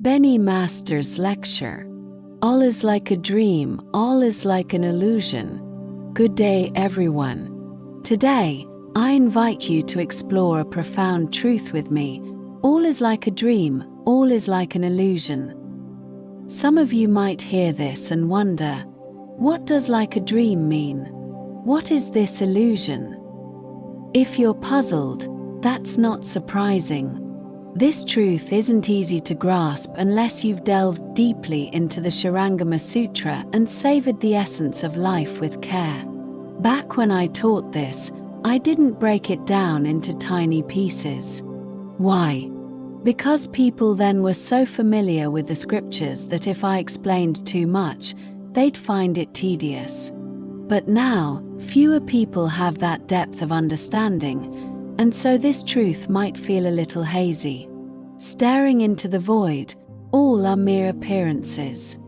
Bennie Master's lecture. All is like a dream, all is like an illusion. Good day, everyone. Today, I invite you to explore a profound truth with me. All is like a dream, all is like an illusion. Some of you might hear this and wonder, what does like a dream mean? What is this illusion? If you're puzzled, that's not surprising. This truth isn't easy to grasp unless you've delved deeply into the Shurangama Sutra and savored the essence of life with care. Back when I taught this, I didn't break it down into tiny pieces. Why? Because people then were so familiar with the scriptures that if I explained too much, they'd find it tedious. But now, fewer people have that depth of understanding, and so this truth might feel a little hazy. Staring into the void, all are mere appearances.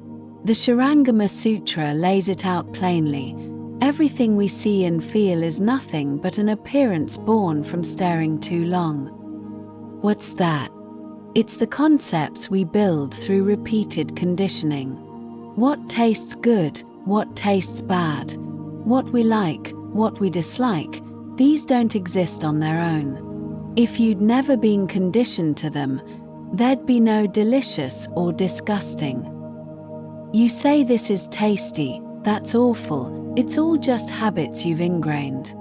The Shurangama Sutra lays it out plainly. Everything we see and feel is nothing but an appearance born from staring too long. What's that? It's the concepts we build through repeated conditioning. What tastes good, what tastes bad, what we like, what we dislike, these don't exist on their own. If you'd never been conditioned to them, there'd be no delicious or disgusting. You say this is tasty, that's awful, it's all just habits you've ingrained.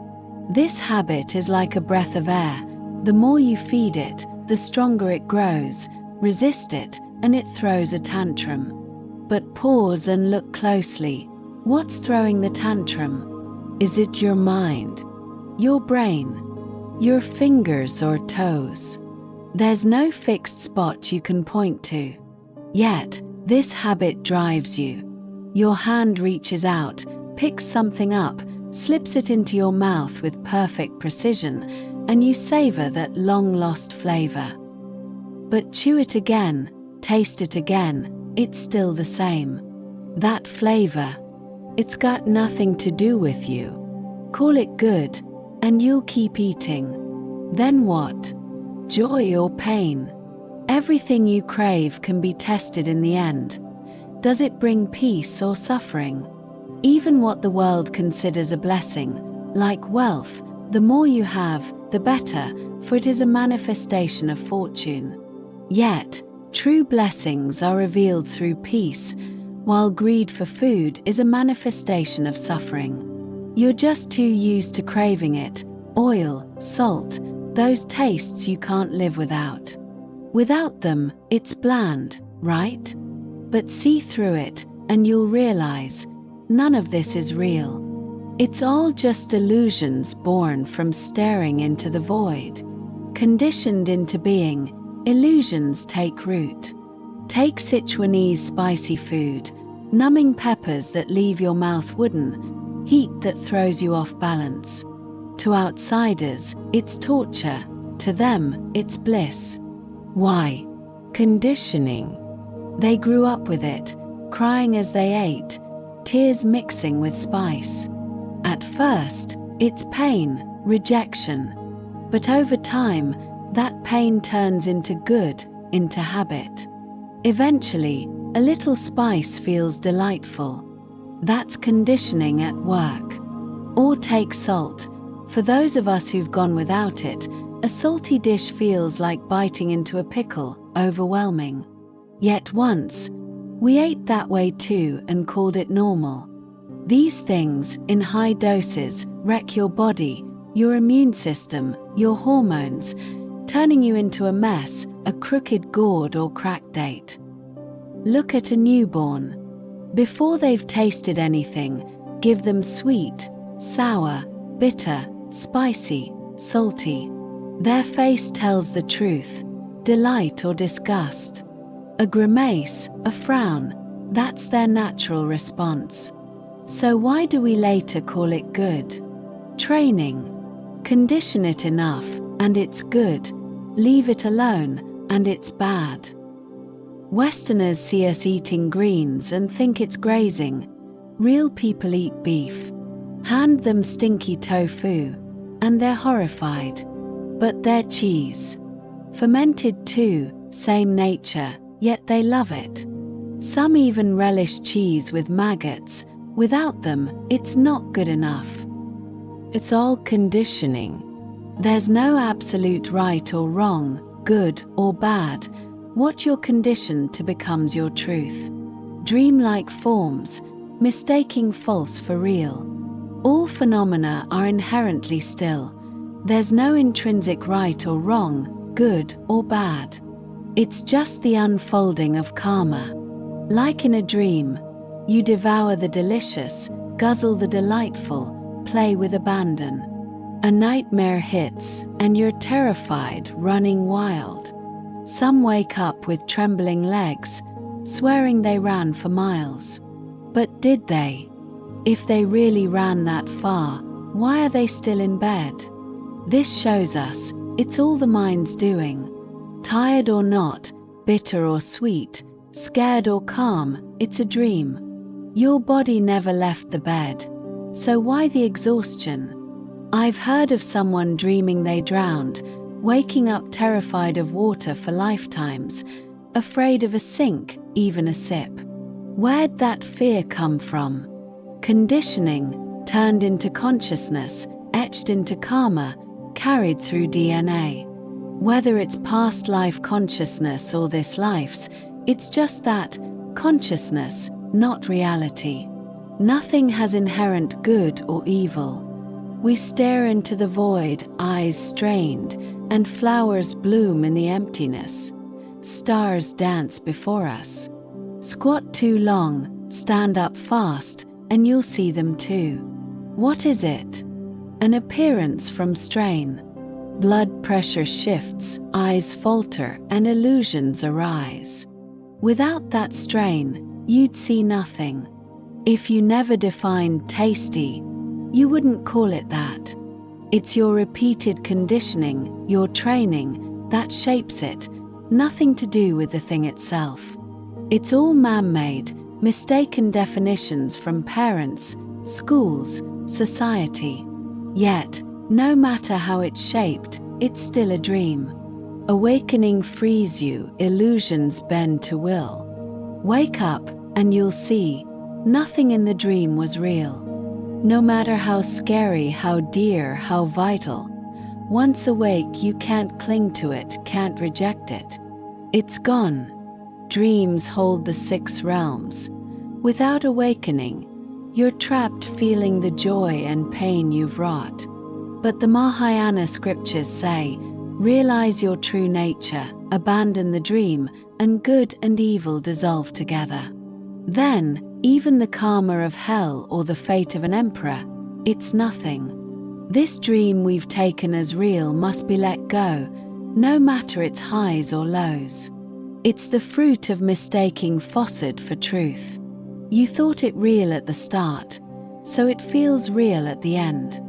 This habit is like a breath of air. The more you feed it, the stronger it grows. Resist it, and it throws a tantrum. But pause and look closely. What's throwing the tantrum? Is it your mind? Your brain? Your fingers or toes? There's no fixed spot you can point to. Yet, this habit drives you. Your hand reaches out, picks something up, slips it into your mouth with perfect precision, and you savor that long-lost flavor. But chew it again, taste it again, it's still the same. That flavor, it's got nothing to do with you. Call it good, and you'll keep eating. Then what? Joy or pain? Everything you crave can be tested in the end. Does it bring peace or suffering? Even what the world considers a blessing, like wealth, the more you have, the better, for it is a manifestation of fortune. Yet, true blessings are revealed through peace, while greed for food is a manifestation of suffering. You're just too used to craving it. Oil, salt, those tastes you can't live without. Without them, it's bland, right? But see through it, and you'll realize, none of this is real. It's all just illusions born from staring into the void. Conditioned into being, illusions take root. Take Sichuanese spicy food, numbing peppers that leave your mouth wooden, heat that throws you off balance. To outsiders, it's torture. To them, it's bliss. Why? Conditioning. They grew up with it, crying as they ate, tears mixing with spice. At first, it's pain, rejection. But over time, that pain turns into good, into habit. Eventually, a little spice feels delightful. That's conditioning at work. Or take salt. For those of us who've gone without it, a salty dish feels like biting into a pickle, overwhelming. Yet once, we ate that way too and called it normal. These things, in high doses, wreck your body, your immune system, your hormones, turning you into a mess, a crooked gourd or cracked date. Look at a newborn. Before they've tasted anything, give them sweet, sour, bitter, spicy, salty. Their face tells the truth, delight or disgust. A grimace, a frown, that's their natural response. So why do we later call it good? Training. Condition it enough, and it's good. Leave it alone, and it's bad. Westerners see us eating greens and think it's grazing. Real people eat beef. Hand them stinky tofu, and they're horrified. But they're cheese. Fermented too, same nature, yet they love it. Some even relish cheese with maggots. Without them, it's not good enough. It's all conditioning. There's no absolute right or wrong, good or bad. What you're conditioned to becomes your truth. Dreamlike forms, mistaking false for real. All phenomena are inherently still. There's no intrinsic right or wrong, good or bad. It's just the unfolding of karma. Like in a dream, you devour the delicious, guzzle the delightful, play with abandon. A nightmare hits, and you're terrified, running wild. Some wake up with trembling legs, swearing they ran for miles. But did they? If they really ran that far, why are they still in bed? This shows us, it's all the mind's doing. Tired or not, bitter or sweet, scared or calm, it's a dream. Your body never left the bed. So why the exhaustion? I've heard of someone dreaming they drowned, waking up terrified of water for lifetimes, afraid of a sink, even a sip. Where'd that fear come from? Conditioning, turned into consciousness, etched into karma, carried through DNA. Whether it's past life consciousness or this life's, it's just that, consciousness, not reality. Nothing has inherent good or evil. We stare into the void, eyes strained, and flowers bloom in the emptiness. Stars dance before us. Squat too long, stand up fast, and you'll see them too. What is it? An appearance from strain. Blood pressure shifts, eyes falter, and illusions arise. Without that strain, you'd see nothing. If you never defined tasty, you wouldn't call it that. It's your repeated conditioning, your training, that shapes it, nothing to do with the thing itself. It's all man-made, mistaken definitions from parents, schools, society. Yet, no matter how it's shaped, it's still a dream. Awakening frees you, illusions bend to will. Wake up, and you'll see, nothing in the dream was real. No matter how scary, how dear, how vital, once awake you can't cling to it, can't reject it. It's gone. Dreams hold the 6 realms. Without awakening, you're trapped feeling the joy and pain you've wrought. But the Mahayana scriptures say, realize your true nature, abandon the dream, and good and evil dissolve together. Then, even the karma of hell or the fate of an emperor, it's nothing. This dream we've taken as real must be let go, no matter its highs or lows. It's the fruit of mistaking falsehood for truth. You thought it real at the start, so it feels real at the end.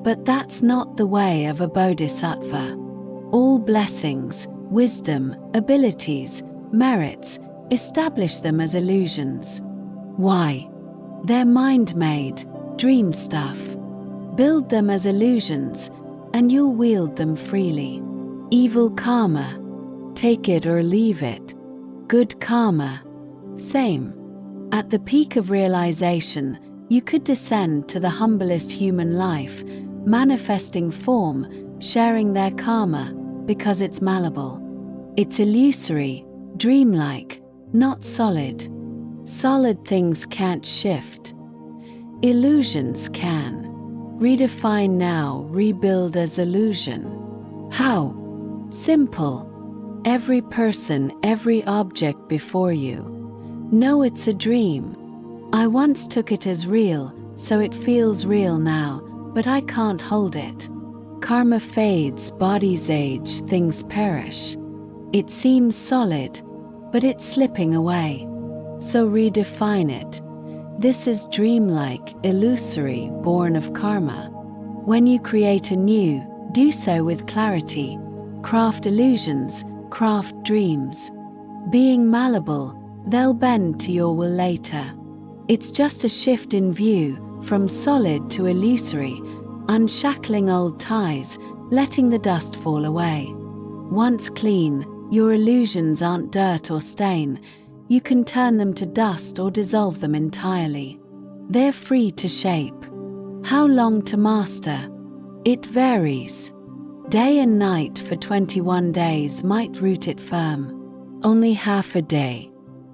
But that's not the way of a bodhisattva. All blessings, wisdom, abilities, merits, establish them as illusions. Why? They're mind-made, dream stuff. Build them as illusions, and you'll wield them freely. Evil karma, take it or leave it. Good karma, same. At the peak of realization, you could descend to the humblest human life, manifesting form, sharing their karma, because it's malleable. It's illusory, dreamlike, not solid. Solid things can't shift. Illusions can. Redefine now, rebuild as illusion. How? Simple. Every person, every object before you. Know it's a dream. I once took it as real, so it feels real now, but I can't hold it. Karma fades, bodies age, things perish. It seems solid, but it's slipping away. So redefine it. This is dreamlike, illusory, born of karma. When you create anew, do so with clarity. Craft illusions, craft dreams. Being malleable, they'll bend to your will later. It's just a shift in view, from solid to illusory, unshackling old ties, letting the dust fall away. Once clean, Your illusions aren't dirt or stain. You can turn them to dust or dissolve them entirely. They're free to shape. How long to master? It varies. Day and night for 21 days might root it firm. Only half a day.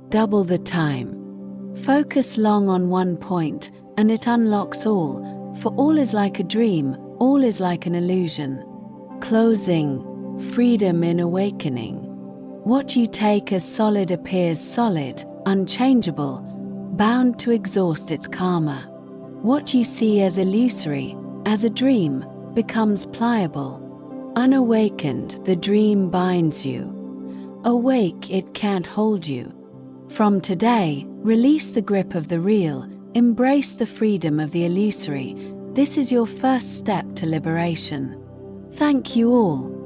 Double the time. Focus long on one point, and it unlocks all, for all is like a dream, all is like an illusion. Closing. Freedom in awakening. What you take as solid appears solid, unchangeable, bound to exhaust its karma. What you see as illusory, as a dream, becomes pliable. Unawakened, the dream binds you. Awake, it can't hold you. From today, release the grip of the real, embrace the freedom of the illusory. This is your first step to liberation. Thank you all.